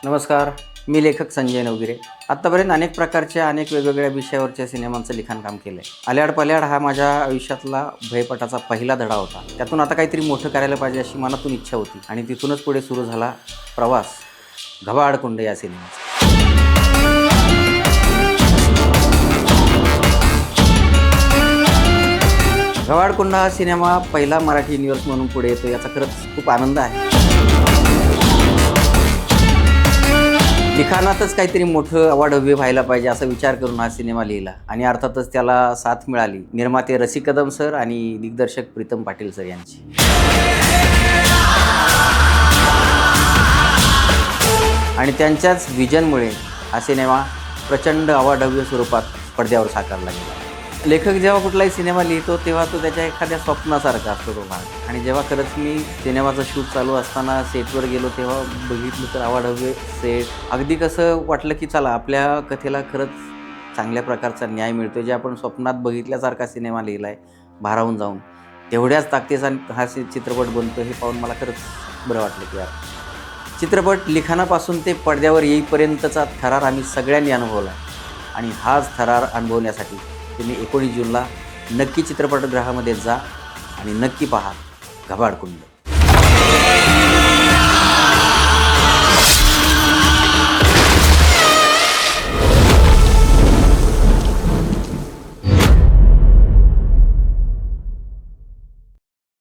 नमस्कार, मी लेखक संजय नवगिरे. आत्तापर्यंत अनेक प्रकारच्या अनेक वेगवेगळ्या विषयावरच्या सिनेमांचं लिखाण काम केलं आहे. आल्याड पल्याड हा माझ्या आयुष्यातला भयपटाचा पहिला धडा होता. त्यातून आता काहीतरी मोठं करायला पाहिजे अशी मनातून इच्छा होती आणि तिथूनच पुढे सुरू झाला प्रवास घबाडकुंड या सिनेमाचा. घबाडकुंड हा सिनेमा पहिला मराठी युनिव्हर्स म्हणून पुढे येतो याचा खरंच खूप आनंद आहे. लिखाणातच काहीतरी मोठं अवाढव्य व्हायला पाहिजे असा विचार करून हा सिनेमा लिहिला आणि अर्थातच त्याला साथ मिळाली निर्माते रसिक कदम सर आणि दिग्दर्शक प्रीतम पाटील सर यांची. आणि त्यांच्याच विजनमुळे हा सिनेमा प्रचंड अवाढव्य स्वरूपात पडद्यावर साकारला गेला. लेखक जेव्हा कुठलाही सिनेमा लिहितो तेव्हा तो त्याच्या एखाद्या स्वप्नासारखा असतो तो भाग. आणि जेव्हा खरंच मी सिनेमाचं शूट चालू असताना सेटवर गेलो तेव्हा बघितलं तर अवाढव्य सेट. अगदी कसं वाटलं की चला आपल्या कथेला खरंच चांगल्या प्रकारचा न्याय मिळतो. जे आपण स्वप्नात बघितल्यासारखा सिनेमा लिहिला आहे भारावून जाऊन तेवढ्याच ताकदीचा हा चित्रपट बनतो हे पाहून मला खरंच बरं वाटलं की यार. चित्रपट लिखाणापासून ते पडद्यावर येईपर्यंतचा थरार आम्ही सगळ्यांनी अनुभवला आणि हाच थरार अनुभवण्यासाठी तुम्ही 19 जूनला नक्की चित्रपटगृहामध्ये जा आणि नक्की पहा घबाडकुंड.